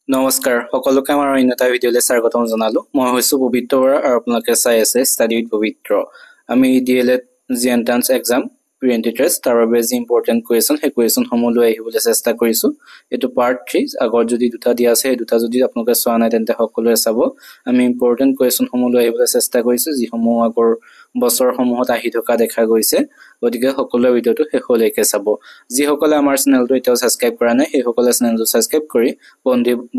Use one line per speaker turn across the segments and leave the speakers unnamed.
নমস্কাৰ সকলোকে আমাৰ অন্য এটা ভিডিঅ'লৈ স্বাগতম জনালো। মই হৈছো পবিত্ৰ বৰা আৰু আপোনালোকে চাই আছে ষ্টাডি উইথ পবিত্ৰ। আমি ডিএলএড জি এন্ট্ৰান্স এক্সাম প্ৰিএন্টি টেষ্ট তাৰ বাবে যি ইম্পৰ্টেণ্ট কুৱেশ্যন সেই কুৱেশ্যনসমূহ লৈ আহিবলৈ চেষ্টা কৰিছো। এইটো পাৰ্ট 3 আগৰ যদি দুটা দিয়া আছে সেই দুটা যদি আপোনালোকে চোৱা নাই তেন্তে সকলোৱে চাব। আমি ইম্পৰ্টেণ্ট কুৱেশ্যনসমূহ লৈ আহিবলৈ চেষ্টা কৰিছো যিসমূহ আগৰ বছৰসমূহত আহি থকা দেখা গৈছে। গতিকে সকলোৱে ভিডিঅ'টো শেষলৈকে চাব। যিসকলে আমাৰ চেনেলটো এতিয়াও ছাবস্ক্ৰাইব কৰা নাই সেইসকলে চেনেলটো ছাবস্ক্ৰাইব কৰি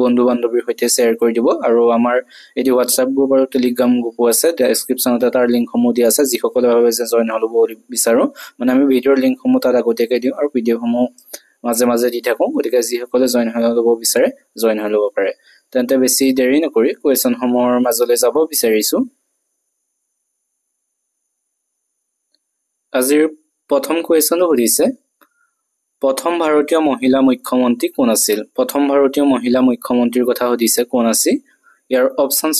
বন্ধু বান্ধৱীৰ সৈতে শ্বেয়াৰ কৰি দিব। আৰু আমাৰ এটি হোৱাটছআপ গ্ৰুপ আৰু টেলিগ্ৰাম গ্ৰুপো আছে, ডেছক্ৰিপশ্যনতে তাৰ লিংকসমূহ দিয়া আছে। যিসকলে ভাবে যে জইন হ'ব বিচাৰো মানে আমি ভিডিঅ'ৰ লিংকসমূহ তাত আগতীয়াকৈ দিওঁ আৰু ভিডিঅ'সমূহ মাজে মাজে দি থাকোঁ। গতিকে যিসকলে জইন হৈ ল'ব বিচাৰে জইন হৈ ল'ব পাৰে। তেন্তে বেছি দেৰি নকৰি কুৱেশ্যনসমূহৰ মাজলৈ যাব বিচাৰিছোঁ। আজিৰ প্ৰথম কুৱেশ্যনটো সুধিছে, প্ৰথম ভাৰতীয় মহিলা মুখ্যমন্ত্ৰী কোন আছিল? প্ৰথম ভাৰতীয় মহিলা মুখ্যমন্ত্ৰীৰ কথা সুধিছে কোন আছিল। ইয়াৰ অপশ্যন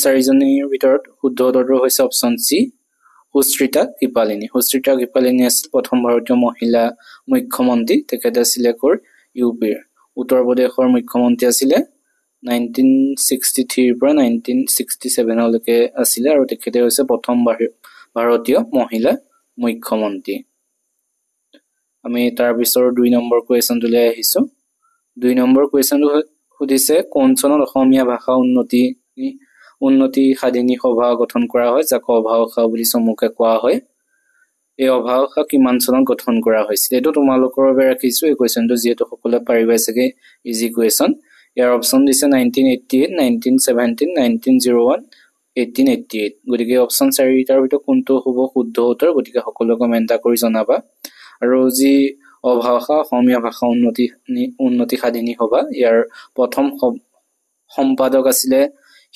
চাৰিজনীৰ ভিতৰত শুদ্ধ উত্তৰটো হৈছে অপশ্যন চি, সুস্মিতা কৃপালিনী। সুস্মিতা কৃপালিনী আছিল প্ৰথম ভাৰতীয় মহিলা মুখ্যমন্ত্ৰী। তেখেতে আছিলে ইউপিৰ। উত্তৰ প্ৰদেশৰ মুখ্যমন্ত্ৰী আছিলে 1963 পৰা 1967লৈকে আছিলে আৰু তেখেতে হৈছে প্ৰথম ভাৰতীয় মহিলা মুখ্যমন্ত্ৰী। আমি তাৰ পিছৰ 2 নম্বৰ কুৱেশ্যনটোলৈ আহিছো। 2 নম্বৰ কুৱেশ্যনটো সুধিছে কোন চনত অসমীয়া ভাষা উন্নতি সাধিনী সভা গঠন কৰা হয়, যাক অভাষা বুলি চমুকে কোৱা হয়। এই অভাষা কিমান চনত গঠন কৰা হৈছিল? এইটো তোমালোকৰ বাবে ৰাখিছো এই কুৱেশ্যনটো, যিহেতু সকলোৱে পাৰিবা চাগে, ইজি কুৱেশ্যন। ইয়াৰ অপশ্যন দিছে 1988, 1917, 1901, 1888। গতিকে অপশ্যন 4টাৰ ভিতৰত কোনটো হ'ব শুদ্ধ উত্তৰ? গতিকে সকলোৱে কমেণ্ট কৰি জনাবা। আৰু যি অভাষা অসমীয়া ভাষা উন্নতি সাধিনী সভা, ইয়াৰ প্ৰথম সম্পাদক আছিলে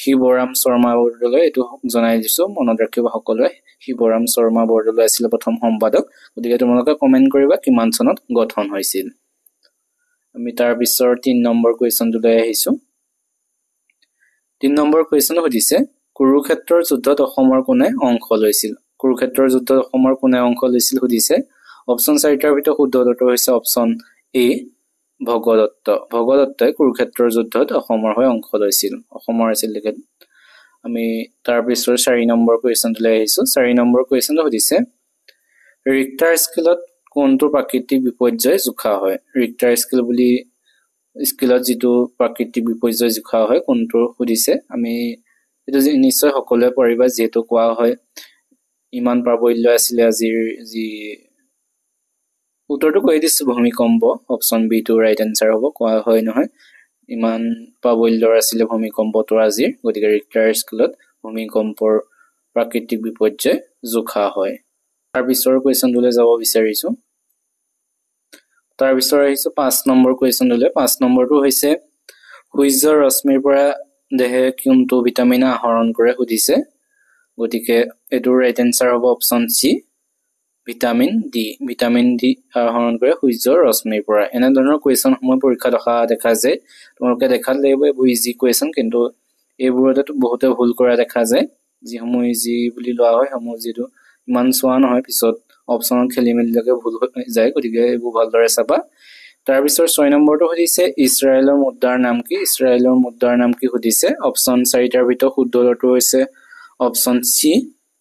শিৱৰাম শৰ্মা বৰদলৈ। এইটো জনাই দিছো, মনত ৰাখিব সকলোৱে। শিৱৰাম শৰ্মা বৰদলৈ আছিলে প্ৰথম সম্পাদক। গতিকে তোমালোকে কমেণ্ট কৰিবা কিমান চনত গঠন হৈছিল। আমি তাৰ পিছৰ 3 নম্বৰ কুৱেশ্যনটোলৈ আহিছো। 3 নম্বৰ কুৱেশ্যন সুধিছে কুৰুক্ষেত্ৰৰ যুদ্ধত অসমৰ কোনে অংশ লৈছিল? কুৰুক্ষেত্ৰৰ যুদ্ধত অসমৰ কোনে অংশ লৈছিল সুধিছে। অপশ্যন 4টাৰ ভিতৰত শুদ্ধ উত্তৰটো হৈছে অপশ্যন এ, ভগদত্ত। ভগদত্তই কুৰুক্ষেত্ৰৰ যুদ্ধত অসমৰ হৈ অংশ লৈছিল। অসমৰ আছিল তেখেত। আমি তাৰ পিছৰ 4 নম্বৰ কুৱেশ্যনটোলৈ আহিছো। 4 নম্বৰ কুৱেশ্যনটো সুধিছে ৰিক্টাৰ স্কেলত কোনটো প্ৰাকৃতিক বিপৰ্যয় জোখা হয়? ৰিক্টাৰ স্কেলত যিটো প্ৰাকৃতিক বিপৰ্যয় জোখা হয় কোনটো সুধিছে। আমি এইটো নিশ্চয় সকলোৱে পাৰিবা, যিহেতু কোৱা হয় ইমান প্ৰাবল্য আছিলে আজিৰ যি উত্তৰটো কৈ দিছো ভূমিকম্প। অপশ্যন বি টো ৰাইট এনচাৰ হ'ব। কোৱা হয় নহয় ইমান প্ৰাবল্যৰ আছিলে ভূমিকম্পটো আজিৰ। গতিকে ৰিক্টাৰ স্কেলত ভূমিকম্পৰ প্ৰাকৃতিক বিপৰ্যয় জোখা হয়। তাৰ পিছৰ কুৱেশ্যনটোলৈ যাব বিচাৰিছো। তাৰ পিছত আহিছো 5 নম্বৰ কুৱেশ্যনটোলৈ। 5 নম্বৰটো হৈছে সূৰ্যৰ ৰশ্মিৰ পৰা দেহে কোনটো ভিটামিন আহৰণ কৰে সুধিছে। গতিকে এইটোৰ ৰাইট এনচাৰ হ'ব option C, vitamin D. Vitamin D আহৰণ কৰে সূৰ্যৰ ৰশ্মিৰ পৰা। এনেধৰণৰ কুৱেশ্যনসমূহ পৰীক্ষাত অহা দেখা যায়। তোমালোকে দেখাত লাগিব এইবোৰ ইজি কুৱেশ্যন, কিন্তু এইবোৰতে বহুতে ভুল কৰা দেখা যায়। যিসমূহ ইজি বুলি লোৱা হয় সেইসমূহ যিটো ইমান চোৱা নহয়, পিছত অপশ্যনত খেলি মেলিলৈকে ভুল হৈ যায়। গতিকে এইবোৰ ভালদৰে চাবা। তাৰপিছত 6 নম্বৰটো সুধিছে ইজৰাইলৰ মুদ্ৰাৰ নাম কি? ইজৰাইলৰ মুদ্ৰাৰ নাম কি সুধিছে। অপশ্যন 4টাৰ ভিতৰত শুদ্ধ উত্তৰটো হৈছে অপশ্যন চি,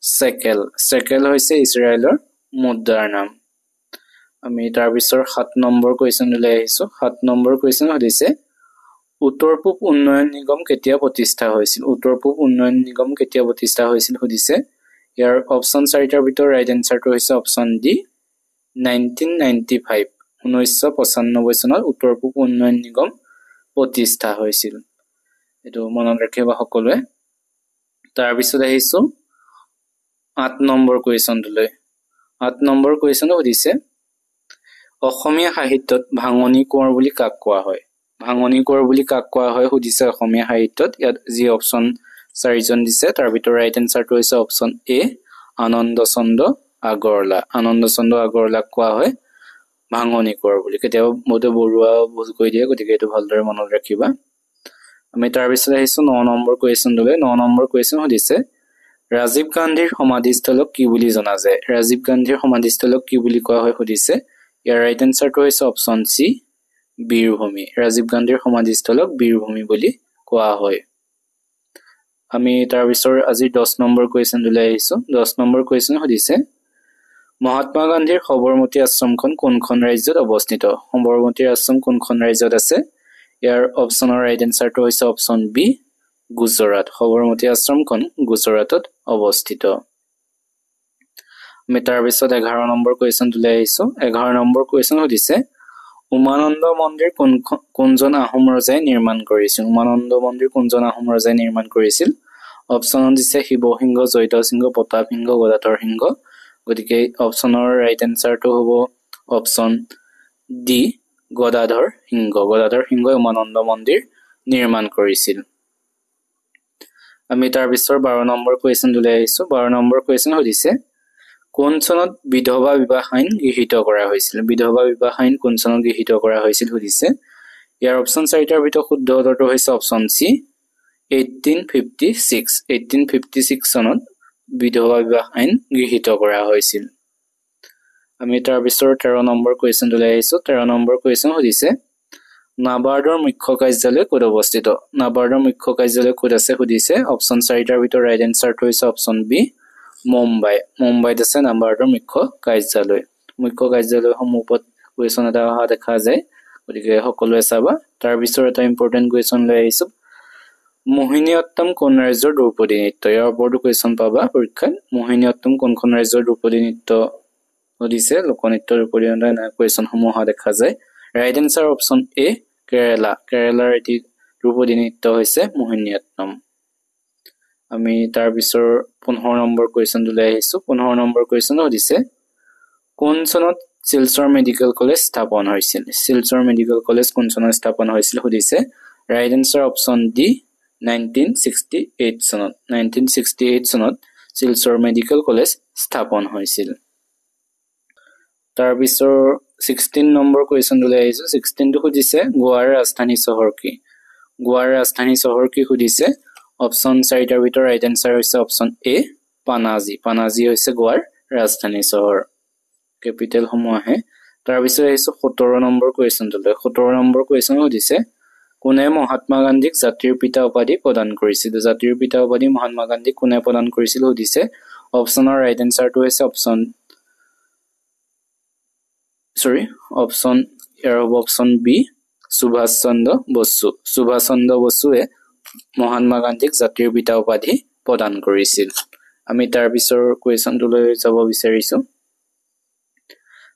চেকেল। চেকেল হৈছে ইজৰাইলৰ মুদ্ৰাৰ নাম। আমি তাৰ পিছৰ 7 নম্বৰ কুৱেশ্যনলৈ আহিছো। 7 নম্বৰ কুৱেশ্যন সুধিছে উত্তৰ পূব উন্নয়ন নিগম কেতিয়া প্ৰতিষ্ঠা হৈছিল? উত্তৰ পূব উন্নয়ন নিগম কেতিয়া প্ৰতিষ্ঠা হৈছিল সুধিছে। ইয়াৰ অপশ্যন 4টাৰ ভিতৰত ৰাইট এনচাৰটো হৈছে অপশ্যন ডি, 1995। 1995 চনত উত্তৰ পূব উন্নয়ন নিগম প্ৰতিষ্ঠা হৈছিল। এইটো মনত ৰাখিবা সকলোৱে। তাৰপিছত আহিছো 8 নম্বৰ কুৱেশ্যনটোলৈ। 8 নম্বৰ কুৱেশ্যনটো সুধিছে অসমীয়া সাহিত্যত ভাঙনি কোঁৱৰ বুলি কাক কোৱা হয়? ভাঙনি কোঁৱৰ বুলি কাক কোৱা হয় সুধিছে অসমীয়া সাহিত্যত। ইয়াত যি অপশ্যন 4জন দিছে তাৰ ভিতৰত ৰাইট এনচাৰটো হৈছে অপশ্যন এ, আনন্দচন্দ্ৰ আগৰৱালা। আনন্দচন্দ্ৰ আগৰৱালাক কোৱা হয় ভাঙনি কোঁৱৰ বুলি। কেতিয়াবা বহুতে বৰুৱা ভুল কৰি দিয়ে, গতিকে এইটো ভালদৰে মনত ৰাখিবা। আমি তাৰপিছত আহিছো 9 নম্বৰ কুৱেশ্যনটোলৈ। 9 নম্বৰ কুৱেশ্যন সুধিছে ৰাজীৱ গান্ধীৰ সমাধিস্থলক কি বুলি জনা যায়? ৰাজীৱ গান্ধীৰ সমাধিস্থলক কি বুলি কোৱা হয় সুধিছে। ইয়াৰ ৰাইট এনচাৰটো হৈছে অপশ্যন চি, বীৰভূমি ৰাজীৱ গান্ধীৰ সমাধিস্থলক বীৰভূমি বুলি কোৱা হয় আমি তাৰ পিছৰ আজি 10 নম্বৰ কোৱেশ্চন লৈ আহিছো 10 নম্বৰ কোৱেশ্চন সুধিছে মহাত্মা গান্ধীৰ সবৰমতী আশ্ৰমখন কোনখন ৰাজ্যত অৱস্থিত সবৰমতী আশ্ৰম কোনখন ৰাজ্যত আছে ইয়াৰ অপচনৰ ৰাইট এনসাৰটো হৈছে অপচন বি গুজৰাট সবৰমতী আশ্ৰমখন গুজৰাটত অৱস্থিত আমি তাৰ পিছত 11 নম্বৰ কোৱেশ্চন লৈ আহিছো 11 নম্বৰ কোৱেশ্চন সুধিছে উমানন্দ মন্দিৰ কোনজন আহোম ৰজাই নিৰ্মাণ কৰিছিল উমানন্দ মন্দিৰ কোনজন আহোম ৰজাই নিৰ্মাণ কৰিছিল অপচন দিছে শিৱসিংহ জয়ধ্বজ সিংহ প্ৰতাপ সিংহ গদাধৰ সিংহ গতিকে অপচনৰ ৰাইট এনসাৰটো হ'ব অপচন ডি গদাধৰ সিংহই উমানন্দ মন্দিৰ নিৰ্মাণ কৰিছিল আমি তাৰ পিছৰ 12 নম্বৰ কোৱেশ্চন লৈ আহিছো 12 নম্বৰ কোৱেশ্চন সুধিছে কোন চনত বিধৱা বিবাহ আইন গৃহীত কৰা হৈছিল বিধৱা বিবাহ আইন কোন চনত গৃহীত কৰা হৈছিল সুধিছে ইয়াৰ অপচন 4টাৰ ভিতৰত শুদ্ধ উত্তৰটো হৈছে অপচন সি 1856 চনত বিধৱা বিবাহ আইন গৃহীত কৰা হৈছিল আমি তাৰ পিছৰ 13 নম্বৰ কোৱেশ্চন লৈ আহিছো 13 নম্বৰ কোৱেশ্চন সুধিছে নাবাৰ্ডৰ মুখ্য কাৰ্যালয় ক'ত অৱস্থিত নাবাৰ্ডৰ মুখ্য কাৰ্যালয় ক'ত আছে সুধিছে অপচন 4টাৰ ভিতৰত ৰাইট এনসাৰটো হৈছে অপচন বি মুম্বাইত আছে নাবাৰ্ডৰ মুখ্য কাৰ্যালয় সমূহত কোৱেশ্চন এটা অহা দেখা যায় গতিকে সকলোৱে চাবা তাৰ পিছৰ এটা ইম্পৰ্টেন্ট কোৱেশ্চন লৈ আহিছো মোহিনীঅট্টম কোন ৰাজ্যৰ দ্ৰৌপদী নৃত্য ইয়াৰ ওপৰতো কোৱেশ্চন পাবা পৰীক্ষাত মোহিনীঅট্টম কোনখন ৰাজ্যৰ দ্ৰৌপদী নৃত্য সুধিছে লোকনৃত্যৰ দ্ৰৌপদী নৃত্য কোৱেশ্চন সমূহ অহা দেখা যায় ৰাইট এনসাৰ অপচন এ কেৰালাৰ এটি দ্ৰৌপদী নৃত্য হৈছে মোহিনীঅট্টম আমি তাৰ পিছৰ 15 নম্বৰ কোৱেশ্চন লৈ আহিছো 15 নম্বৰ কোৱেশ্চন সুধিছে কোন চনত শিলচৰ মেডিকেল কলেজ স্থাপন হৈছিল শিলচৰ মেডিকেল কলেজ কোন চনত স্থাপন হৈছিল সুধিছে ৰাইট এনসাৰ অপচন ডি 1968 চনত শিলচৰ মেডিকেল কলেজ স্থাপন হৈছিল তাৰ পিছৰ 16 নম্বৰ কোৱেশ্চন লৈ আহিছো 16 টো সুধিছে গোৱাৰ ৰাজধানী চহৰ কি সুধিছে অপচন 4টাৰ ভিতৰত ৰাইট এনসাৰ হৈছে অপচন এ পানাজী হৈছে গোৱাৰ ৰাজধানী চহৰ কেপিটেল সমূহ আহে তাৰ পিছত আহিছো 17 নম্বৰ কোৱেশ্চন লৈ 17 নম্বৰ কোৱেশ্চন সুধিছে কোনে মহাত্মা গান্ধীক জাতিৰ পিতা উপাধি প্ৰদান কৰিছিল জাতিৰ পিতা উপাধি মহাত্মা গান্ধীক কোনে প্ৰদান কৰিছিল সুধিছে অপচনৰ ৰাইট এনসাৰটো হৈছে অপচন বি সুভাষ চন্দ্ৰ বসুৱে মহাত্মা গান্ধীক জাতিৰ পিতা উপাধি প্ৰদান কৰিছিল আমি তাৰ পিছৰ কোৱেশ্চনটোলৈ যাব বিচাৰিছো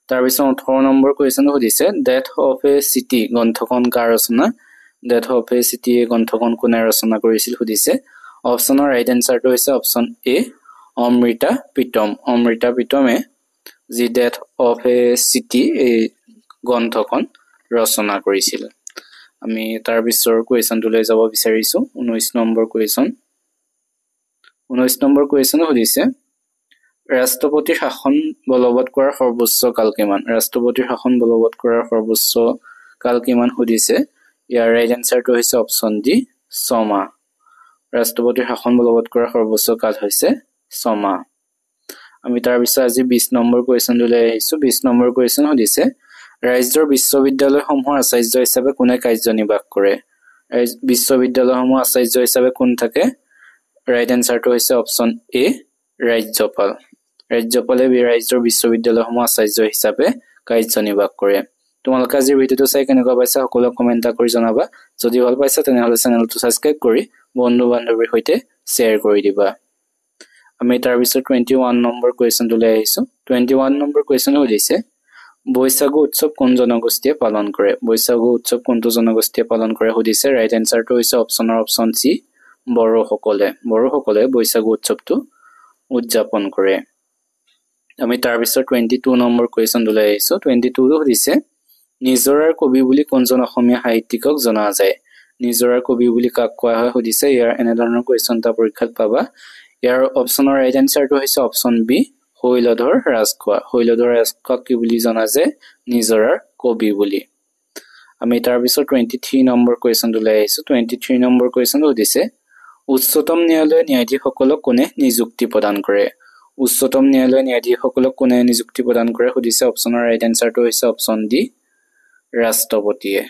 তাৰ পিছত 18 নম্বৰ কোৱেশ্চন সুধিছে ডেথ অফ এ চিটি গ্ৰন্থখন কাৰ ৰচনা ডেথ অফ এ চিটি গ্ৰন্থখন কোনে ৰচনা কৰিছিল সুধিছে অপচনৰ ৰাইট এনসাৰটো হৈছে অপচন এ অমৃতা প্ৰীতমে যি ডেথ অফ এ চিটি এই গ্ৰন্থখন ৰচনা কৰিছিল আমি তাৰ পিছৰ কোৱেশ্চনটোলৈ যাব বিচাৰিছো 19 নম্বৰ কোৱেশ্চন সুধিছে ৰাষ্ট্ৰপতিৰ শাসন বলবৎ কৰাৰ সৰ্বোচ্চ কাল কিমান সুধিছে ইয়াৰ ৰাইট এনসাৰটো হৈছে অপচন ডি 6 মাহ ৰাষ্ট্ৰপতিৰ শাসন বলবৎ কৰাৰ সৰ্বোচ্চ কাল হৈছে 6 মাহ আমি তাৰ পিছত আজি 20 নম্বৰ কোৱেশ্চন লৈ আহিছো 20 নম্বৰ কোৱেশ্চন সুধিছে ৰাজ্যৰ বিশ্ববিদ্যালয়সমূহৰ আচাৰ্য হিচাপে কোনে কাৰ্যনিৰ্বাহ কৰে বিশ্ববিদ্যালয়সমূহৰ আচাৰ্য হিচাপে কোন থাকে ৰাইট এনসাৰটো হৈছে অপচন এ ৰাজ্যপালে ৰাজ্যৰ বিশ্ববিদ্যালয়সমূহৰ আচাৰ্য হিচাপে কাৰ্যনিৰ্বাহ কৰে তোমালোকে আজি ভিডিঅটো চাই কেনেকুৱা পাইছা সকলোৱে কমেন্ট কৰি জনাবা যদি ভাল পাইছা তেনেহলে চেনেলটো সাবস্ক্ৰাইব কৰি বন্ধু বান্ধৱীৰ সৈতে শ্বেয়াৰ কৰি দিবা আমি তাৰ পিছত 21 নম্বৰ কোৱেশ্চনটো লৈ আহিছো 21 নম্বৰ কোৱেশ্চন সুধিছে বৈশাগু উৎসৱ কোন জনগোষ্ঠীয়ে পালন কৰে কোনটো জনগোষ্ঠীয়ে পালন কৰে সুধিছে ৰাইট এনসাৰটো হৈছে অপচন সি বড়োসকলে বৈশাগু উৎসৱটো উদযাপন কৰে আমি তাৰ পিছত 22 নম্বৰ কোৱেশ্চন লৈ আহিছো 22 টো সুধিছে নিজৰাৰ কবি বুলি কোনজন অসমীয়া সাহিত্যিকক জনা যায় নিজৰাৰ কবি বুলি কাক কোৱা হয় সুধিছে ইয়াৰ এনে ধৰণৰ কোৱেশ্চন টা পৰীক্ষাত পাবা ইয়াৰ অপচনৰ ৰাইট এনসাৰটো হৈছে অপচন বি শৈলধৰ ৰাজখোৱা কি বুলি জনা যায় নিজৰাৰ কবি বুলি আমি তাৰ পিছত 23 নম্বৰ কোৱেশ্চনটো লৈ আহিছো 23 নম্বৰ কোৱেশ্চন সুধিছে উচ্চতম ন্যায়ালয়ৰ ন্যায়াধীশসকলক কোনে নিযুক্তি প্ৰদান কৰে সুধিছে অপচনৰ ৰাইট এনসাৰটো হৈছে অপচন ডি ৰাষ্ট্ৰপতিয়ে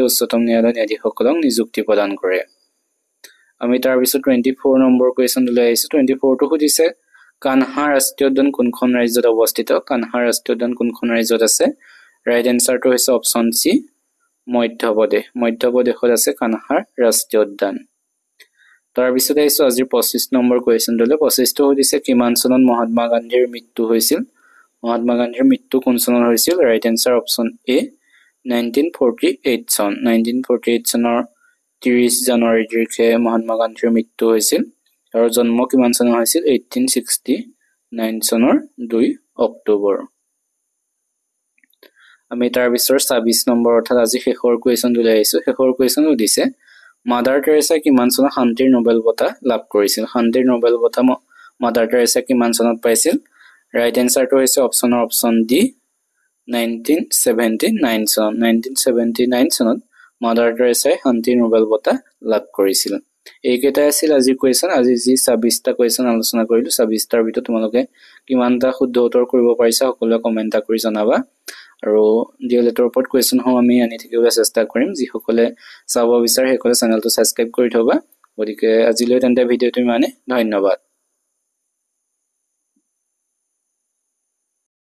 উচ্চতম ন্যায়ালয়ৰ ন্যায়াধীশসকলক নিযুক্তি প্ৰদান কৰে। আমি তাৰ পিছত 24 নম্বৰ কুৱেশ্যনটো লৈ আহিছো। 24 টো সুধিছে কানহা ৰাষ্ট্ৰীয় উদ্যান কোনখন ৰাজ্যত অৱস্থিত? কানহা ৰাষ্ট্ৰীয় উদ্যান কোনখন ৰাজ্যত আছে? ৰাইট এনসাৰটো হৈছে অপচন সি মধ্যপ্ৰদেশত আছে কানহা ৰাষ্ট্ৰীয় উদ্যান। তাৰ পিছত আহিছো আজিৰ 25 নম্বৰ কুৱেশ্যনটোলৈ। 25 টো সুধিছে কিমান চনত মহাত্মা গান্ধীৰ মৃত্যু হৈছিল? মহাত্মা গান্ধীৰ মৃত্যু কোন চনত হৈছিল? ৰাইট এনসাৰ অপচন এ 1948 চন। 1948 চনৰ 30 জানুৱাৰী তাৰিখে মহাত্মা গান্ধীৰ মৃত্যু হৈছিল আৰু জন্ম কিমান চনত হৈছিল? 1869 চনৰ 2 অক্টোবৰ। আমি তাৰ পিছত 26 নম্বৰ অৰ্থাৎ আজি শেষৰ কুৱেশ্যনটো লৈ আহিছো। শেষৰ কুৱেশ্যন সুধিছে মাদাৰ টেৰেছাই কিমান চনত শান্তিৰ নোবেল বঁটা লাভ কৰিছিল? শান্তিৰ নোবেল বঁটা মাদাৰ টেৰেছাই কিমান চনত পাইছিল? ৰাইট এনসাৰটো হৈছে অপচন ডি 1979 চনত। 1979 চনত মাদাৰ টেৰেছাই শান্তিৰ নোবেল বঁটা লাভ কৰিছিল। এইকেইটাই আছিল আজিৰ কুৱেশ্যন। আজি যি 26টা কুৱেশ্যন আলোচনা কৰিলো 26টাৰ ভিতৰত তোমালোকে কিমানটা শুদ্ধ উত্তৰ কৰিব পাৰিছা সকলোৱে কমেন্ট কৰি জনাবা। আৰু ডিএলএডৰ ওপৰত কুৱেশ্যনসমূহ আমি আনি থাকিবলৈ চেষ্টা কৰিম। যিসকলে চাব বিচাৰে সেইসকলে চেনেলটো ছাবস্ক্ৰাইব কৰি থবা। গতিকে আজিলৈ তেন্তে ভিডিঅ'টো ইমানেই। ধন্যবাদ।